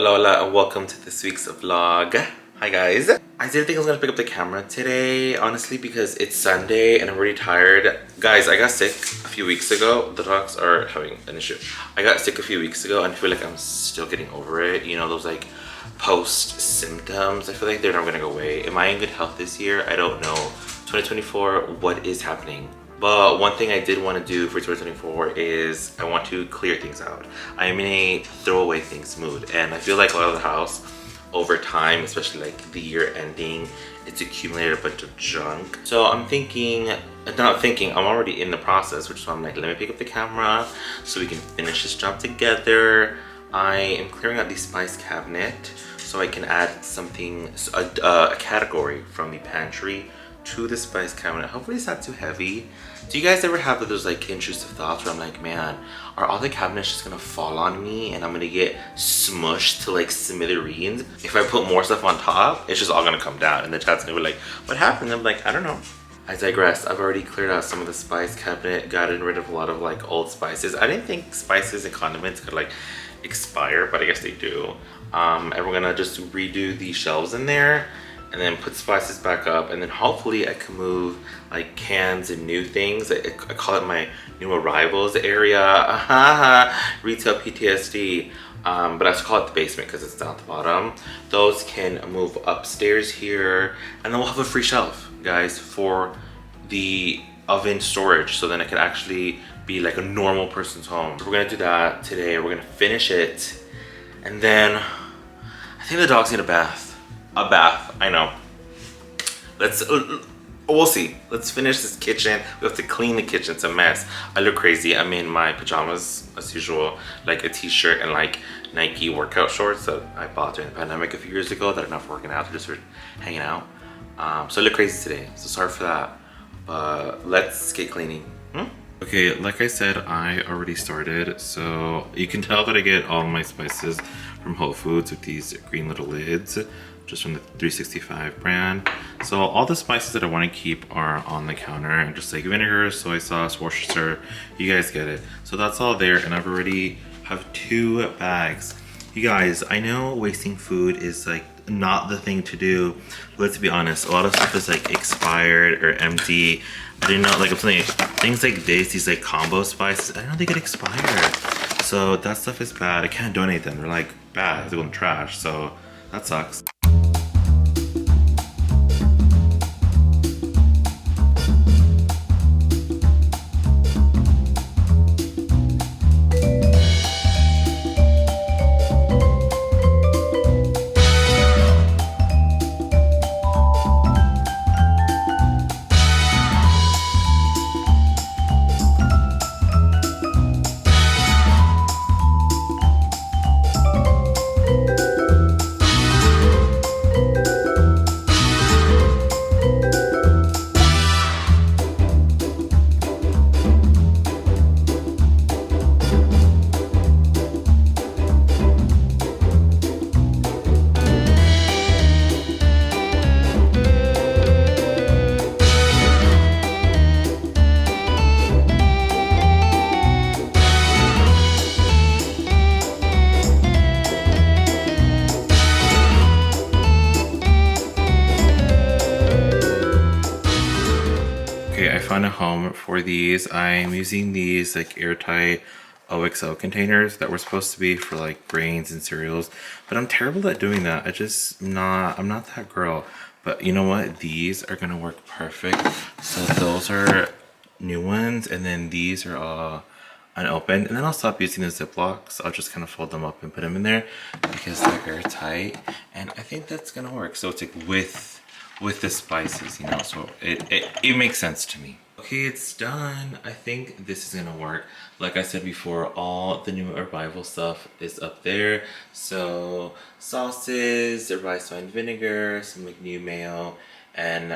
Hola, and welcome to this week's vlog. Hi guys. I didn't think I was gonna pick up the camera today, honestly, because it's Sunday and I'm really tired. Guys, I got sick a few weeks ago. The dogs are having an issue. I got sick a few weeks ago and I feel like I'm still getting over it. You know, those like post symptoms. I feel like they're never gonna go away. Am I in good health this year? I don't know. 2024, what is happening? But one thing I did want to do for 2024 is I want to clear things out. I am in a throw away things mood, and I feel like a lot of the house over time, especially like the year ending, it's accumulated a bunch of junk. So I'm I'm already in the process, which is why I'm like, let me pick up the camera so we can finish this job together. I am clearing out the spice cabinet so I can add something, a category from the pantry to the spice cabinet. Hopefully it's not too heavy. Do you guys ever have those like intrusive thoughts where I'm like, man, are all the cabinets just gonna fall on me and I'm gonna get smushed to like smithereens? If I put more stuff on top, it's just all gonna come down, and the chat's gonna be like, what happened? I'm like, I don't know. I digress. I've already cleared out some of the spice cabinet, gotten rid of a lot of like old spices. I didn't think spices and condiments could like expire, but I guess they do. And we're gonna just redo the shelves in there and then put spices back up, and then hopefully I can move like cans and new things. I call it my new arrivals area. Retail PTSD. But I just call it the basement because it's down at the bottom. Those can move upstairs here, and then we'll have a free shelf, guys, for the oven storage, so then it can actually be like a normal person's home. So we're gonna do that today. We're gonna finish it, and then I think the dogs need a bath. A bath, I know. We'll see. Let's finish this kitchen. We have to clean the kitchen. It's a mess. I look crazy. I'm in my pajamas as usual, like a t-shirt and like Nike workout shorts that I bought during the pandemic a few years ago that are not for working out, they're just for hanging out. So I look crazy today, so sorry for that. But let's get cleaning. Okay, like I said, I already started, so you can tell that I get all my spices from Whole Foods with these green little lids, just from the 365 brand. So all the spices that I want to keep are on the counter, and just like vinegar, soy sauce, Worcestershire, you guys get it. So that's all there, and I've already have 2 bags. You guys, I know wasting food is like not the thing to do, but let's be honest, a lot of stuff is like expired or empty. I didn't know, like I'm telling you, things like this, these like combo spices, I didn't know they get expired. So that stuff is bad. I can't donate them. They're like bad. They go in the trash. So that sucks. Found a home for these. I'm using these like airtight OXO containers that were supposed to be for like grains and cereals, but I'm terrible at doing that. I'm not that girl. But you know what? These are gonna work perfect. So those are new ones, and then these are all unopened, and then I'll stop using the Ziplocs. I'll just kind of fold them up and put them in there because they're airtight, and I think that's gonna work. So it's like with the spices, you know, so it makes sense to me. Okay, it's done. I think this is gonna work. Like I said before, all the new arrival stuff is up there. So sauces, the rice wine vinegar, some like new mayo, and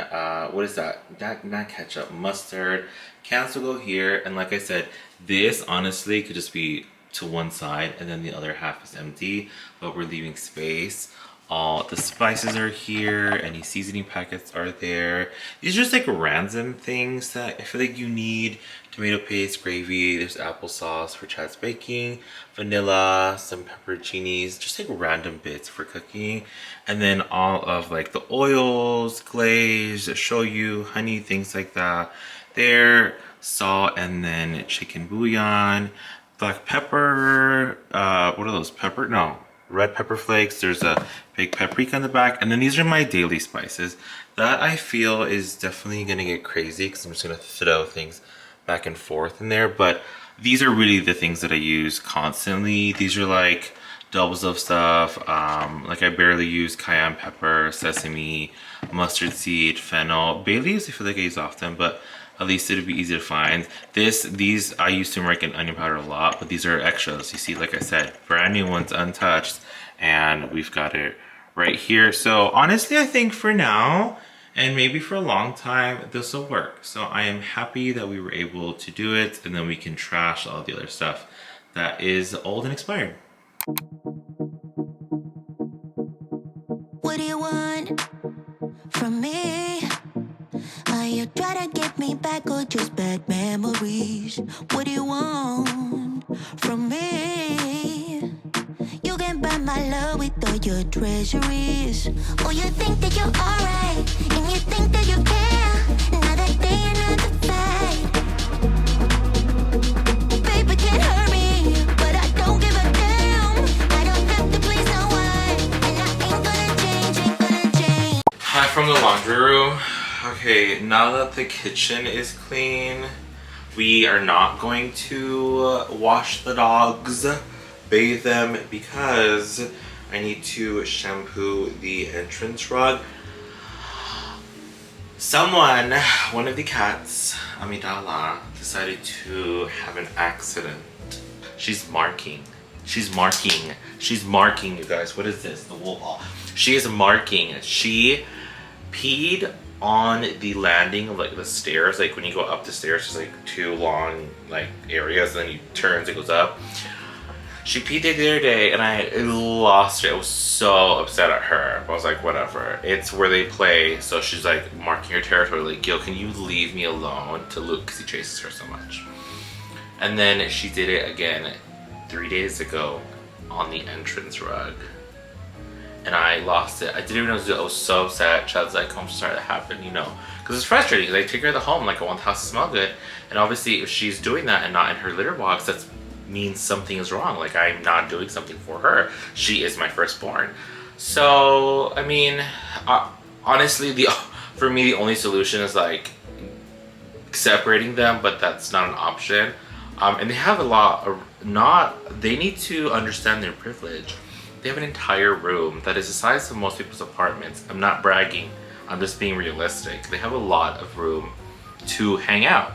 what is that? Not ketchup, mustard. Cans will go here, and like I said, this honestly could just be to one side and then the other half is empty, but we're leaving space. All the spices are here, any seasoning packets are there. These are just like random things that I feel like you need tomato paste, gravy, there's applesauce for Chad's baking, vanilla, some pepperoncinis, just like random bits for cooking. And then all of like the oils, glaze, shoyu, honey, things like that. There, salt, and then chicken bouillon, black pepper, what are those, pepper? No, red pepper flakes. There's a big paprika in the back. And then these are my daily spices. That I feel is definitely gonna get crazy because I'm just gonna throw things back and forth in there. But these are really the things that I use constantly. These are like doubles of stuff. Like I barely use cayenne pepper, sesame, mustard seed, fennel. Bay leaves I feel like I use often, but at least it'd be easy to find. These I use turmeric and onion powder a lot, but these are extras. You see, like I said, brand new ones, untouched, and we've got it right here. So honestly, I think for now, and maybe for a long time, this will work. So I am happy that we were able to do it, and then we can trash all the other stuff that is old and expired. What do you want from me? Are you trying to get me back or just bad memories? What do you want from me? You can buy my love with all your treasuries. Oh, you think that you're alright, and you think that you care. Another day, another fight. Baby can't hurt me, but I don't give a damn. I don't have to please no one, and I ain't gonna change. Hi from the laundry room. Okay, now that the kitchen is clean, we are not going to wash the dogs, bathe them, because I need to shampoo the entrance rug. Someone, one of the cats, Amidala, decided to have an accident. She's marking, you guys. What is this? The wool. She is marking. She peed on the landing of like the stairs. Like when you go up the stairs, there's like two long like areas, and then you turn, it goes up. She peed there the other day, and I lost it. I was so upset at her. I was like, whatever. It's where they play. So she's like marking her territory. Like, yo, can you leave me alone? To Luke, because he chases her so much. And then she did it again 3 days ago on the entrance rug. And I lost it. I didn't even know what to do. I was so sad. Chad's like, I'm sorry that happened, you know. Because it's frustrating. Because I take her to the home, like I want the house to smell good. And obviously, if she's doing that and not in her litter box, that means something is wrong. Like I'm not doing something for her. She is my firstborn. So, I mean, honestly, for me, the only solution is like separating them, but that's not an option. And they have a lot of, they need to understand their privilege. They have an entire room that is the size of most people's apartments. I'm not bragging, I'm just being realistic. They have a lot of room to hang out.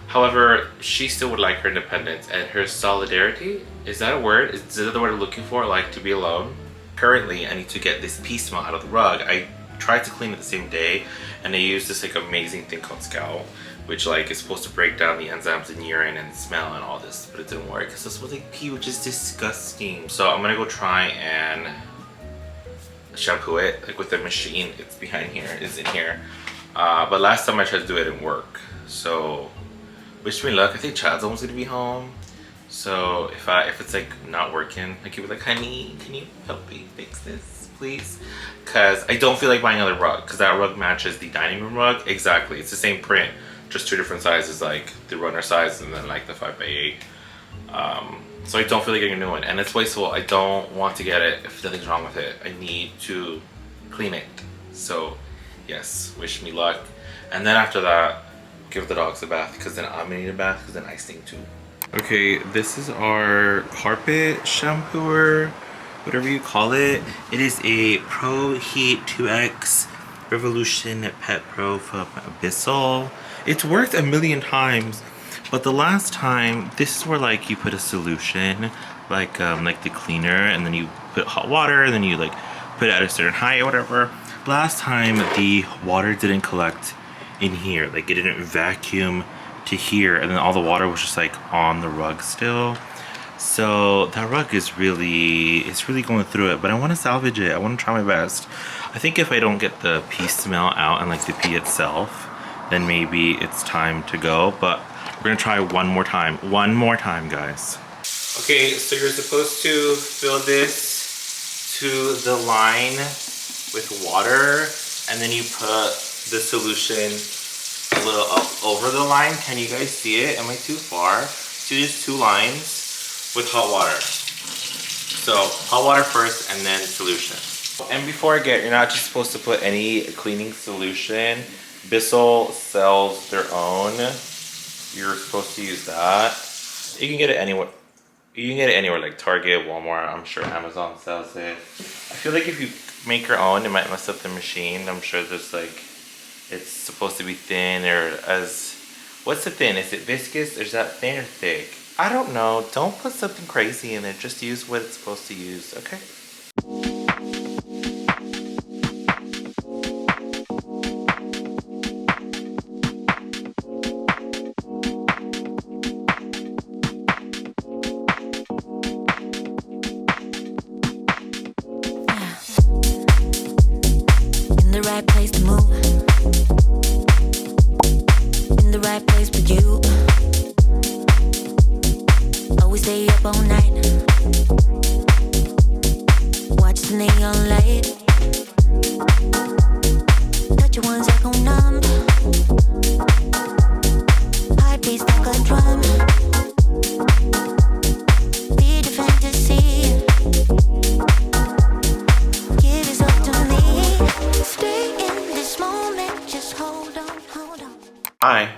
However, she still would like her independence and her solidarity. Is that a word? Is that the word I'm looking for? Like to be alone? Currently, I need to get this pee smell out of the rug. I tried to clean it the same day, and I used this like amazing thing called Scowl, which like is supposed to break down the enzymes in urine and smell and all this, but it didn't work because this was like pee, which is disgusting. So I'm gonna go try and shampoo it like with the machine. It's behind here, it's in here. But last time I tried to do it, it didn't work. So wish me luck. I think Chad's almost gonna be home. So if it's like not working, I could be like, honey, can you help me fix this, please? Because I don't feel like buying another rug, because that rug matches the dining room rug exactly. It's the same print, just two different sizes, like the runner size and then like the 5x8. So I don't feel like getting a new one, and it's wasteful. I don't want to get it if nothing's wrong with it. I need to clean it. So yes, wish me luck. And then after that, give the dogs a bath, because then I'm gonna need a bath, because then I stink too. Okay, this is our carpet shampooer, whatever you call it. It is a ProHeat 2X Revolution Pet Pro from Bissel. It's worked a million times, but the last time, this is where like you put a solution, like the cleaner, and then you put hot water, and then you like put it at a certain height or whatever. Last time the water didn't collect in here, like it didn't vacuum to here, and then all the water was just like on the rug still. So that rug is really, it's really going through it, but I want to salvage it. I want to try my best. I think if I don't get the pee smell out and like the pee itself, then maybe it's time to go. But We're gonna try one more time. One more time, guys. Okay, so you're supposed to fill this to the line with water, and then you put the solution a little up over the line. Can you guys see it? Am I too far? So just 2 lines with hot water. So hot water first and then solution. And before I get, you're not just supposed to put any cleaning solution. Bissel sells their own. You're supposed to use that. You can get it anywhere. You can get it anywhere like Target, Walmart. I'm sure Amazon sells it. I feel like if you make your own, it might mess up the machine. I'm sure there's like, it's supposed to be thin or as, what's the thin? Is it viscous or is that thin or thick? I don't know. Don't put something crazy in it. Just use what it's supposed to use, okay? In the right place to move. In the right place for you. Always stay up all night. Watch the neon light. Touch your ones echo numb. Heartbeats like a drum. Be the fantasy. Give yourself to me. Stay in this moment. Just hold on, hold on. Hi.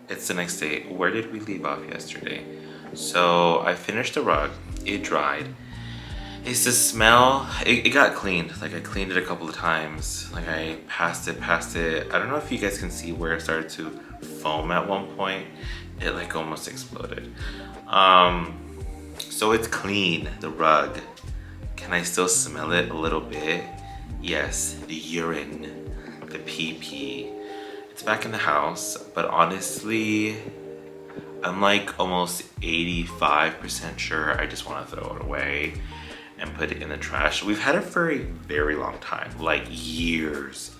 It's the next day. Where did we leave off yesterday? So I finished the rug. It dried. It's the smell. It got cleaned. Like I cleaned it a couple of times. Like I passed it. I don't know if you guys can see where it started to foam at one point. It like almost exploded. So it's clean, the rug. Can I still smell it a little bit? Yes, the urine, the pee. It's back in the house, but honestly, I'm like almost 85% sure I just want to throw it away and put it in the trash. We've had it for a very long time, like years.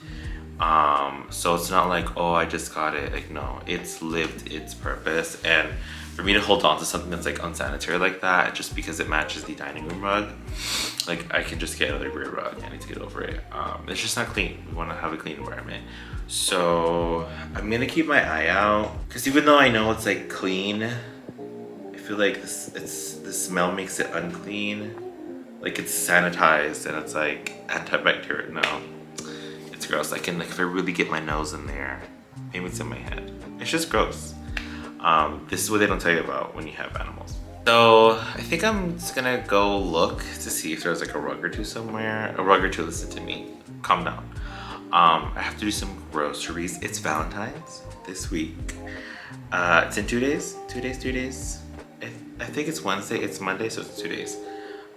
So it's not like, oh, I just got it. Like, no, it's lived its purpose. And for me to hold on to something that's like unsanitary like that, just because it matches the dining room rug, like I can just get another gray rug. I need to get over it. It's just not clean. We want to have a clean environment. So I'm gonna keep my eye out, because even though I know it's like clean, I feel like the smell makes it unclean. Like it's sanitized and it's like antibacterial. No, it's gross. I can, like, if I really get my nose in there, maybe it's in my head. It's just gross. This is what they don't tell you about when you have animals. So I think I'm just gonna go look to see if there's like a rug or two somewhere. A rug or two, listen to me, calm down. I have to do some groceries. It's Valentines this week. It's in 2 days. 2 days. I think it's Wednesday. It's Monday, so it's 2 days.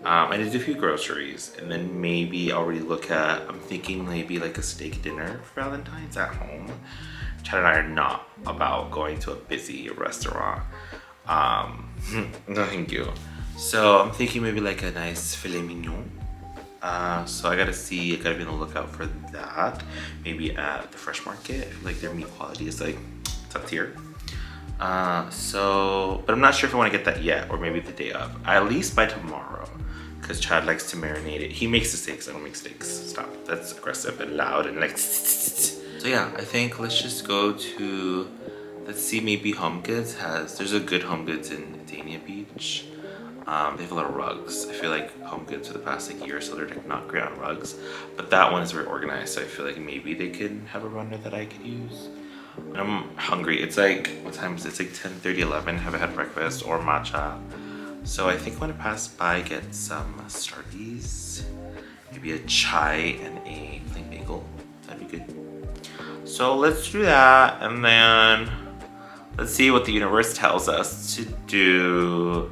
I need to do a few groceries, and then maybe I'll already look at, I'm thinking maybe like a steak dinner for Valentine's at home. Chad and I are not about going to a busy restaurant. No thank you. So I'm thinking maybe like a nice filet mignon. So I gotta be on the lookout for that. Maybe at the fresh market. I feel like their meat quality is like top tier. But I'm not sure if I want to get that yet, or maybe the day of. At least by tomorrow, because Chad likes to marinate it. He makes the steaks. I don't make steaks. Stop. That's aggressive and loud and like. So yeah, I think let's just go to. Let's see, maybe Home Goods there's a good Home Goods in Dania Beach. They have a lot of rugs. I feel like Home Goods for the past like year or so, they're like not great on rugs, but that one is very organized. So I feel like maybe they could have a runner that I could use. I'm hungry. It's like, what time is it? It's like 10:30, 11. Haven't had breakfast or matcha. So I think I'm gonna pass by, get some Starbies, maybe a chai and a plain bagel. That'd be good. So let's do that, and then let's see what the universe tells us to do.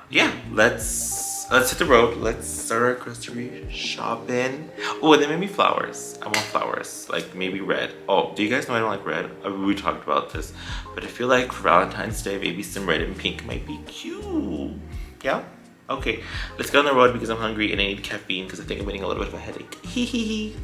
Yeah, let's hit the road. Let's start our grocery shopping. Oh, and then maybe flowers. I want flowers, like maybe red. Oh, do you guys know I don't like red? We talked about this, but I feel like for Valentine's Day, maybe some red and pink might be cute. Yeah? Okay, let's get on the road because I'm hungry and I need caffeine because I think I'm getting a little bit of a headache. Hee hee hee.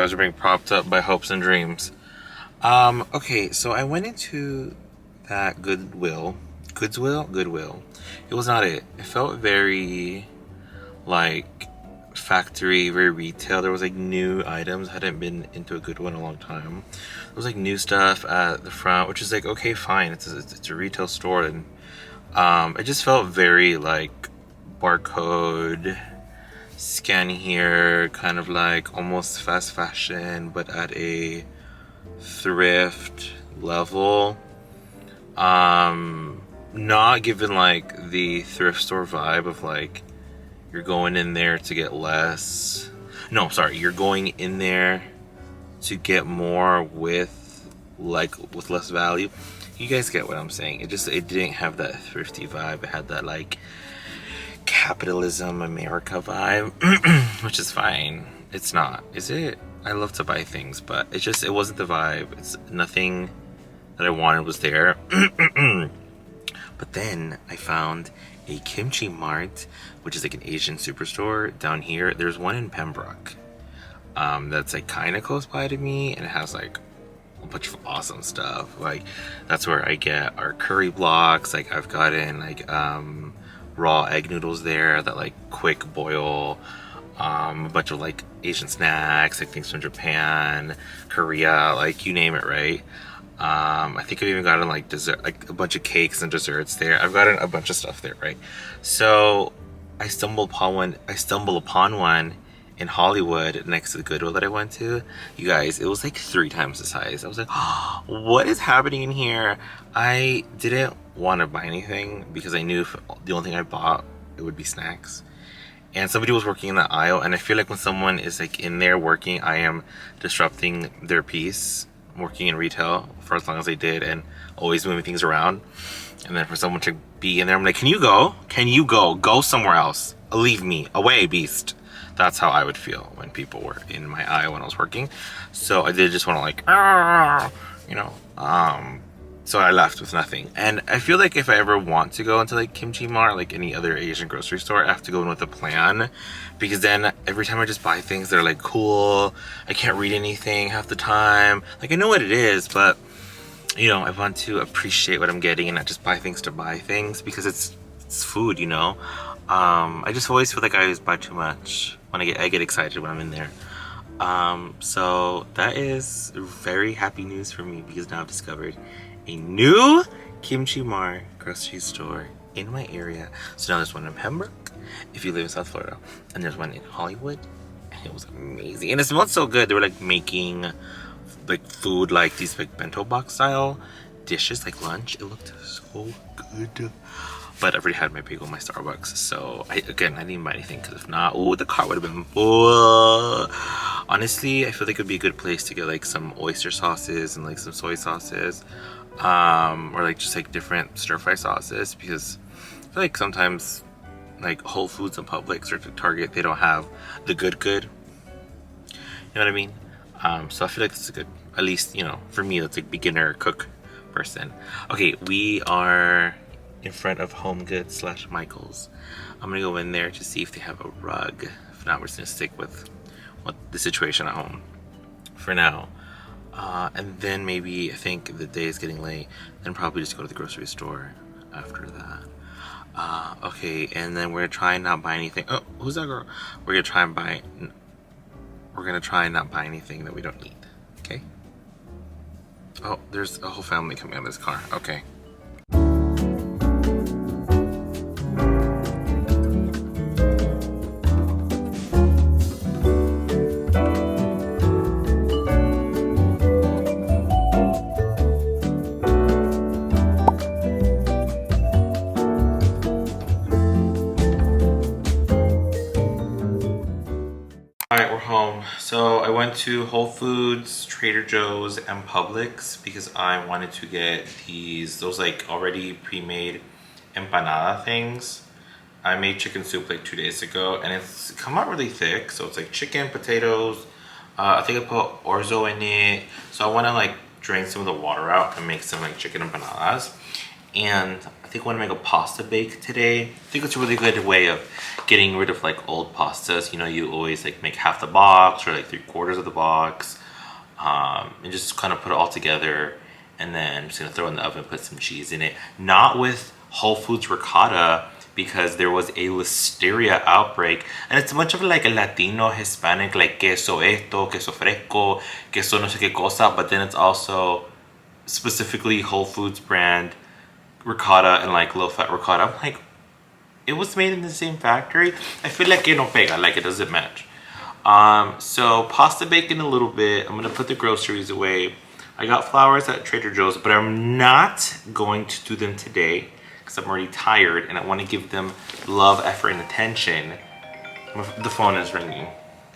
guys are being propped up by hopes and dreams. Okay, so I went into that Goodwill. Goodwill. It was not it. It felt very like factory, very retail. There was like new items. I hadn't been into a Goodwill in a long time. There was like new stuff at the front, which is like okay, fine. It's a retail store, and it just felt very like barcode scan here, kind of like almost fast fashion, but at a thrift level. Not given like the thrift store vibe of like you're going in there to get less. No, sorry, you're going in there to get more with less value. You guys get what I'm saying. It didn't have that thrifty vibe. It had that like capitalism America vibe, which is fine. It's not, is it? I love to buy things, but it wasn't the vibe. It's nothing that I wanted was there. But then I found a kimchi mart, which is like an Asian superstore down here. There's one in Pembroke that's like kind of close by to me, and it has like a bunch of awesome stuff. Like that's where I get our curry blocks. Like I've gotten like raw egg noodles there that like quick boil. A bunch of like Asian snacks, like things from Japan, Korea, like you name it, right? I think I've even gotten like dessert, like a bunch of cakes and desserts there. I've gotten a bunch of stuff there, right? So I stumbled upon one in Hollywood next to the Goodwill that I went to. You guys, it was like 3 times the size. I was like, oh, what is happening in here? I didn't want to buy anything because I knew if the only thing I bought, it would be snacks. And somebody was working in the aisle, and I feel like when someone is like in there working, I am disrupting their peace. Working in retail for as long as I did, and always moving things around, and then for someone to be in there, I'm like, can you go somewhere else, leave me away, beast. That's how I would feel when people were in my aisle when I was working. So I did just want to like, you know, so I left with nothing. And I feel like if I ever want to go into like Kimchi Mart, like any other Asian grocery store, I have to go in with a plan, because then every time I just buy things that are like cool, I can't read anything half the time. Like I know what it is, but you know, I want to appreciate what I'm getting and not just buy things to buy things, because it's food, you know. I just always feel like I always buy too much when I get excited when I'm in there. So that is very happy news for me, because now I've discovered a new Kimchi Mart grocery store in my area. So now there's one in Pembroke if you live in South Florida, and there's one in Hollywood, and it was amazing, and it smelled so good. They were like making like food, like these like bento box style dishes, like lunch. It looked so good. But I've already had my bagel, my Starbucks, so I didn't buy anything, because if not, oh, the car would have been full. Honestly, I feel like it would be a good place to get like some oyster sauces and like some soy sauces, or like just like different stir fry sauces, because I feel like sometimes like Whole Foods and Publix or Target, they don't have the good. You know what I mean? So I feel like it's a good, at least, you know, for me, that's like beginner cook person. Okay, we are in front of Home Goods / Michael's. I'm gonna go in there to see if they have a rug. If not, we're just gonna stick with the situation at home for now. And then maybe, I think the day is getting late, then probably just go to the grocery store after that. Okay, and then we're gonna try and not buy anything. Oh, who's that girl? We're gonna try and not buy anything that we don't need. Okay. Oh, there's a whole family coming out of this car. Okay. Alright, we're home. So I went to Whole Foods, Trader Joe's, and Publix because I wanted to get those like already pre-made empanada things. I made chicken soup like 2 days ago, and it's come out really thick. So it's like chicken, potatoes. I think I put orzo in it. So I want to like drain some of the water out and make some like chicken empanadas. And I think I want to make a pasta bake today. I think it's a really good way of getting rid of like old pastas. You know, you always like make half the box or like 3/4 of the box, and just kind of put it all together. And then I'm just gonna throw it in the oven, put some cheese in it. Not with Whole Foods ricotta, because there was a listeria outbreak, and it's much of like a Latino, Hispanic, like queso esto, queso fresco, queso no sé qué cosa, but then it's also specifically Whole Foods brand ricotta and like low fat ricotta. I'm like, it was made in the same factory. I feel like it no pega, like it doesn't match. So pasta bake in a little bit. I'm gonna put the groceries away. I got flowers at Trader Joe's, but I'm not going to do them today because I'm already tired and I want to give them love, effort, and attention. The phone is ringing.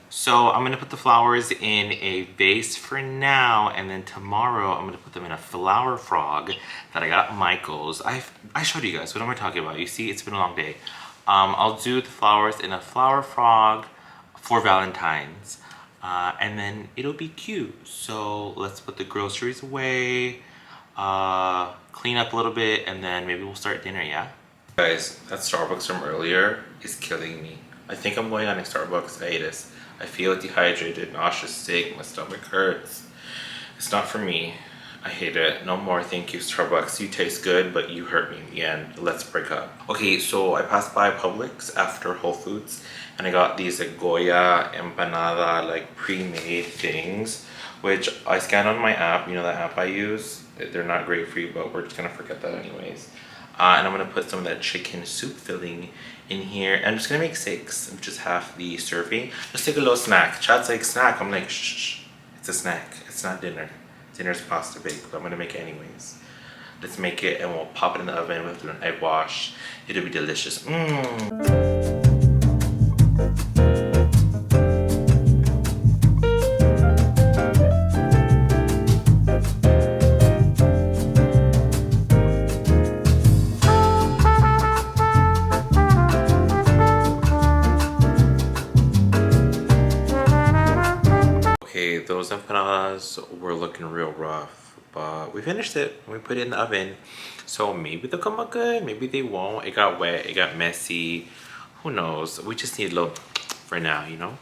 So I'm gonna put the flowers in a vase for now, and then tomorrow I'm gonna put them in a flower frog that I got at Michael's. I showed you guys. What am I talking about? You see, it's been a long day. I'll do the flowers in a flower frog for Valentines, and then it'll be cute. So let's put the groceries away, clean up a little bit, and then maybe we'll start dinner. Yeah. Guys, that Starbucks from earlier is killing me. I think I'm going on a Starbucks hiatus. I feel dehydrated, nauseous, sick, my stomach hurts. It's not for me. I hate it. No more, thank you, Starbucks. You taste good, but you hurt me in the end. Let's break up. Okay, so I passed by Publix after Whole Foods, and I got these like Goya empanada, like pre-made things, which I scanned on my app. You know that app I use? They're not great for you, but we're just gonna forget that anyways. And I'm gonna put some of that chicken soup filling in here. And I'm just gonna make 6, just half the serving. Just take a little snack. Chad's like, snack. I'm like, shh, it's a snack. It's not dinner. Dinner's pasta bake, but I'm gonna make it anyways. Let's make it and we'll pop it in the oven. We'll do an egg wash. It'll be delicious. Okay, those empanadas were looking real rough, but we finished it. We put it in the oven. So maybe they'll come out good, maybe they won't. It got wet, it got messy. Who knows? We just need a little for now, you know?